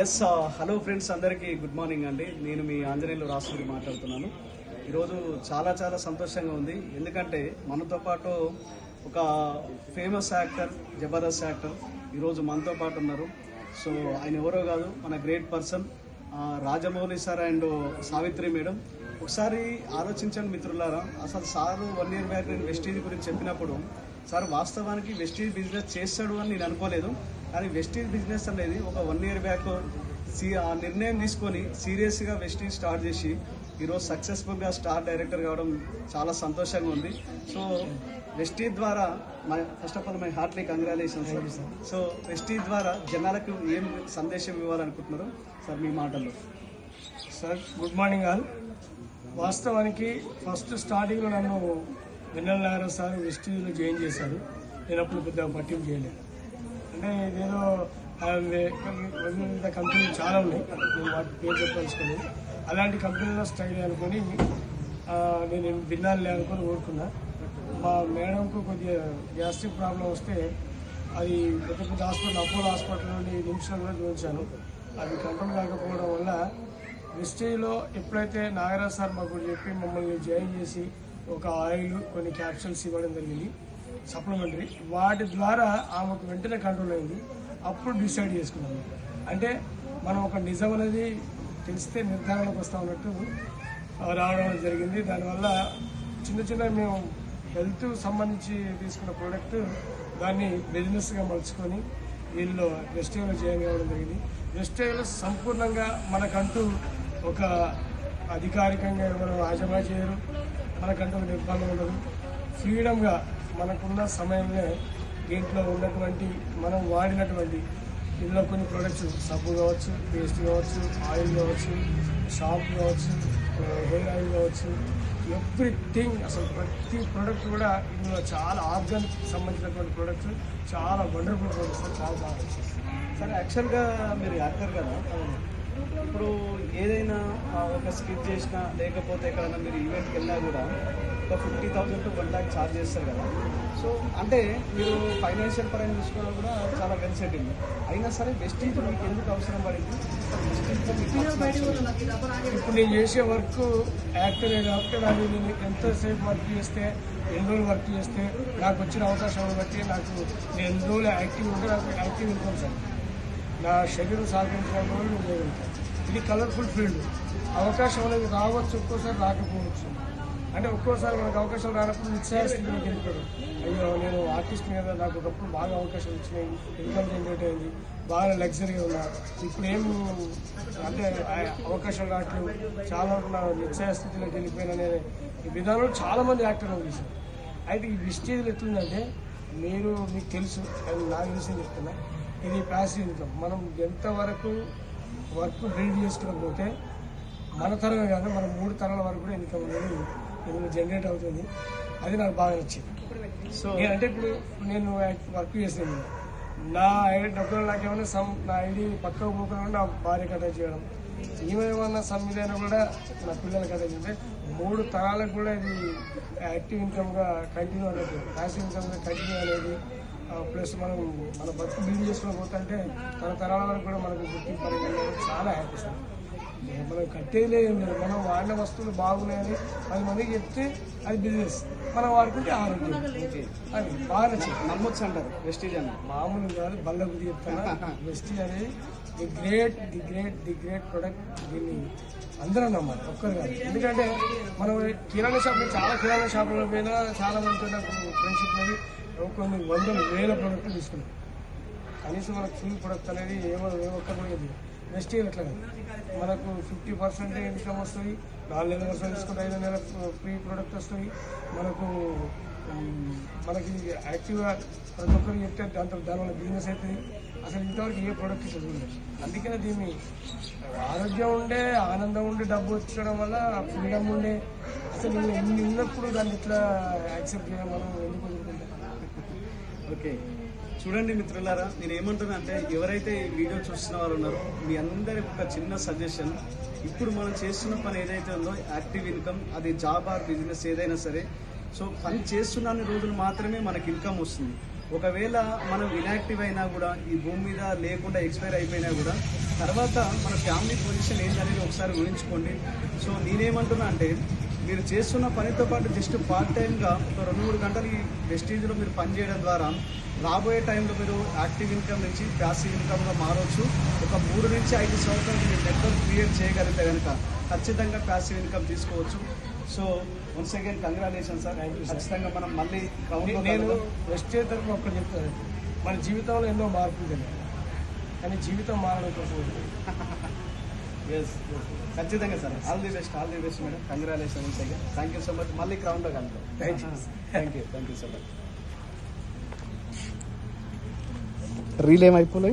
Yes hello friends, అందరికీ good morning అండి. నేను మీ ఆంజనేయులు రాష్ట్రుడి మాట్లాడుతున్నాను. ఈరోజు చాలా సంతోషంగా ఉంది. ఎందుకంటే మనతో పాటు ఒక ఫేమస్ యాక్టర్, జబర్దస్త్ యాక్టర్ ఈరోజు మనతో పాటు ఉన్నారు. సో ఆయన ఎవరో కాదు, మన great person Rajamouli sir and Savitri madam. ఒకసారి ఆలోచించండి మిత్రులారా, అసలు సారు 1 year బ్యాక్ నేను వెస్టీజ్ గురించి చెప్పినప్పుడు సార్ వాస్తవానికి వెస్టీజ్ బిజినెస్ చేస్తాడు అని నేను అనుకోలేదు. కానీ వెస్టీజ్ బిజినెస్ అనేది ఒక 1 year బ్యాక్ ఆ నిర్ణయం తీసుకొని సీరియస్గా వెస్టీజ్ స్టార్ట్ చేసి ఈరోజు సక్సెస్ఫుల్గా స్టార్ డైరెక్టర్ కావడం చాలా సంతోషంగా ఉంది. సో వెస్టీజ్ ద్వారా first of all my heartly congratulations. So Vestige ద్వారా జనాలకు ఏం సందేశం ఇవ్వాలనుకుంటున్నారు సార్ మీ మాటల్లో? Sir good morning all. వాస్తవానికి ఫస్ట్ స్టార్టింగ్లో నన్ను వెన్నెల నాగరాజు సార్ వెస్టీజ్లో జాయిన్ చేశారు. నేను అప్పుడు పెద్ద పట్టింపు చేయలేదు. అంటే ఇదేదో వివిధ కంపెనీలు చాలా ఉన్నాయి, నేను వాటి పేరు చెప్పాల్సుకోలేదు. అలాంటి కంపెనీలో స్టడీ అనుకొని నేను బిల్లాలు అనుకొని ఊరుకున్నా. మా మేడంకు కొద్దిగా గ్యాస్ట్రిక్ ప్రాబ్లం వస్తే అది పెద్ద హాస్పిటల్, అపోలో హాస్పిటల్ నుండి నిమిషాలు కూడా చూపించాను. అది కంట్రోల్ కాకపోవడం వల్ల వెస్టీజ్లో ఎప్పుడైతే నాగరాజ్ సార్ మాకు చెప్పి మమ్మల్ని జాయిన్ చేసి ఒక ఆయిల్, కొన్ని క్యాప్సూల్స్ ఇవ్వడం జరిగింది సప్లిమెంటరీ, వాటి ద్వారా ఆమెకు వెంటనే కంట్రోల్ అయింది. అప్పుడు డిసైడ్ చేసుకున్నాము. అంటే మనం ఒక నిజం అనేది తెలిస్తే నిర్ధారణకు వస్తా ఉన్నట్టు రావడం జరిగింది. దానివల్ల చిన్న మేము హెల్త్ సంబంధించి తీసుకున్న ప్రోడక్ట్ దాన్ని బిజినెస్గా మలుచుకొని వీళ్ళు వెస్టీజ్లో జాయిన్ అవ్వడం జరిగింది. వెస్టీజ్లో సంపూర్ణంగా మనకంటూ ఒక అధికారికంగా ఎవరు యాజమాన్యం చేయరు, మనకంటూ ఒక నిర్బంధం ఉండదు. ఫ్రీడమ్గా మనకున్న సమయంలో దీంట్లో ఉన్నటువంటి మనం వాడినటువంటి ఇందులో కొన్ని ప్రొడక్ట్స్, సబ్బు కావచ్చు, పేస్ట్ కావచ్చు, ఆయిల్ కావచ్చు, షాంపూ కావచ్చు, హెయిర్ ఆయిల్ కావచ్చు, ఎవ్రీథింగ్, అసలు ప్రతి ప్రోడక్ట్ కూడా ఇందులో చాలా ఆర్గానిక్ సంబంధించినటువంటి ప్రొడక్ట్స్, చాలా వండర్ఫుల్ ప్రొడక్ట్స్, చాలా బాగా వచ్చేసి. సార్ యాక్చువల్గా మీరు యాక్టర్ కదా, ఇప్పుడు ఏదైనా ఒక స్కిట్ చేసినా లేకపోతే ఎక్కడైనా మీరు ఈవెంట్కి వెళ్ళినా కూడా ఒక 50,000 to 1 lakh ఛార్జ్ చేస్తారు కదా. సో అంటే మీరు ఫైనాన్షియల్ పరంగా చూసుకున్నా కూడా చాలా వెల్ సెటిల్. అయినా సరే వెస్టీజ్ మీకు ఎందుకు అవసరం పడింది? ఇప్పుడు నేను చేసే వర్క్ యాక్టరే కాబట్టి నాకు నేను ఎంతసేపు వర్క్ చేస్తే, ఎన్ని రోజులు వర్క్ చేస్తే, నాకు వచ్చిన అవకాశాలను బట్టి నాకు నేను ఎన్ని రోజులు యాక్టివ్ ఉంటే నాకు యాక్టివ్ ఇన్కమ్ సార్. నా శరీరం సహకరించిన రోజులు నేను చేయగలుగుతాను. ఇది కలర్ఫుల్ ఫీల్డ్. అవకాశం అనేది రావచ్చు, ఒక్కోసారి రాకపోవచ్చు. అంటే ఒక్కోసారి మనకు అవకాశం రానప్పుడు నిశ్చయస్థితిలో గెలిపాడు. అయ్యో నేను ఆర్టిస్ట్ మీద నాకు ఒకప్పుడు బాగా అవకాశాలు వచ్చినాయి, ఇన్కమ్ జనరేట్ అయింది, బాగా లగ్జరీగా ఉన్నా, ఇప్పుడు ఏం అంటే అవకాశం రావట్లేదు, చాలా వరకు నా నిశ్చయస్థితిలో గెలిపోయిన ఈ విధానంలో చాలామంది యాక్టర్లు చూశారు. అయితే ఈ వెస్టీజ్లో ఎట్లుందంటే మీకు తెలుసు, అది నాకు తెలిసి చెప్తున్నా, ఇది ప్యాసివ్ ఇన్కమ్. మనం ఎంతవరకు వర్క్ బిల్డ్ చేసుకోకపోతే మన తరమే కాదు, మన 3 తరాల వరకు కూడా ఇన్కమ్ అనేది ఇందులో జనరేట్ అవుతుంది. అది నాకు బాగా నచ్చింది. సో అంటే ఇప్పుడు నేను వర్క్ చేసాను, నా ఐడి డబ్బులు నాకేమైనా నా ఐడి పక్కకు పోకుండా నా భార్య కథ చేయడం, ఏమేమన్నా సమ్మిదైనా కూడా నా పిల్లల కథ చేస్తే 3 తరాలకు కూడా ఇది యాక్టివ్ ఇన్కమ్గా కంటిన్యూ అనేది, ప్యాసివ్ ఇన్కమ్గా కంటిన్యూ అనేది. ప్లస్ మనం మన బతుకు బిల్డ్ చేసుకుని పోతుంటే మన తరాల వరకు కూడా మనకు గుర్తింపు అనేది చాలా హ్యాపీ సార్. మనం కట్టేదే ఏం లేదు, మనం వాడిన వస్తువులు బాగున్నాయని 10 మందికి చెప్తే అది బిజినెస్, మనం వాడుకుంటే ఆరోగ్యం. అది బాగా నచ్చింది, నమ్మొచ్చు అంటారు వెస్టీజ్ అని. మామూలు కాదు, బల్ల బుద్ధి చెప్తాను. వెస్టీజ్ అనేది ది గ్రేట్ ప్రొడక్ట్. దీన్ని అందరం నమ్మాలి, ఒక్కరు కాదు. ఎందుకంటే మనం కిరాణా షాప్, చాలా కిరాణా షాపులో పోయినా చాలా మందితో నాకు ఫ్రెండ్షిప్ అనేది కొన్ని 100,000 ప్రోడక్ట్లు తీసుకున్నాం. కనీసం మనకు ఫుల్ ప్రొడక్ట్ అనేది ఏ ఒక్కరు కూడా ఇది. వెస్టీజ్ అట్లా మనకు 50% ఇన్కమ్ వస్తుంది, 4 నెలల వరకు తీసుకుంటే 5 నెలల ఫ్రీ ప్రోడక్ట్ వస్తుంది. మనకి యాక్టివ్గా ప్రతి ఒక్కరు చెప్తే దానివల్ల బిజినెస్ అవుతుంది. అసలు ఇంతవరకు ఏ ప్రోడక్ట్ చదువులేదు. అందుకనే దీన్ని ఆరోగ్యం ఉండే, ఆనందం ఉండి, డబ్బు వచ్చడం వల్ల ఫ్రీడమ్ ఉండే, అసలు ఎన్ని ఉన్నప్పుడు దాన్ని ఇట్లా యాక్సెప్ట్ చేయడం మనం ఎందుకు వదులుకుంటాం? ఓకే, చూడండి మిత్రులారా, నేను ఏమంటున్నా అంటే ఎవరైతే ఈ వీడియో చూస్తున్న వాళ్ళు ఉన్నారో మీ అందరికి ఒక చిన్న సజెషన్. ఇప్పుడు మనం చేస్తున్న పని ఏదైతే ఉందో యాక్టివ్ ఇన్కమ్, అది జాబ్ ఆర్ బిజినెస్ ఏదైనా సరే, సో పని చేస్తున్న రోజులు మాత్రమే మనకి ఇన్కమ్ వస్తుంది. ఒకవేళ మనం ఇన్యాక్టివ్ అయినా కూడా ఈ భూమి మీద లేకుండా ఎక్స్పైర్ అయిపోయినా కూడా తర్వాత మన ఫ్యామిలీ పొజిషన్ ఏంటనేది ఒకసారి ఊహించుకోండి. సో నేనేమంటున్నా అంటే మీరు చేస్తున్న పనితో పాటు జస్ట్ పార్ట్ టైంగా ఒక 2-3 గంటలు ఈ వెస్టీజ్లో మీరు పని చేయడం ద్వారా రాబోయే టైంలో మీరు యాక్టివ్ ఇన్కమ్ నుంచి ప్యాసివ్ ఇన్కమ్గా మారవచ్చు. ఒక 3 నుంచి 5 సంవత్సరాలు మీరు నెట్వర్క్ క్రియేట్ చేయగలిగితే కనుక ఖచ్చితంగా ప్యాసివ్ ఇన్కమ్ తీసుకోవచ్చు. So once again congratulation sir. ఖచ్చితంగా మనం మళ్ళీ నేను వెస్టేజ్ తరఫు ఒక్కటి చెప్తాను, మన జీవితంలో ఎన్నో మార్పులు జరిగాయి కానీ జీవితం మారడం కోసం ఎస్ ఖచ్చితంగా sir. All the best madam. Congratulation once again. Thank you so much. మళ్ళీ క్రౌన్లో కలుద్దాం. Thank you so much. Reel ఏమైపోలేదు.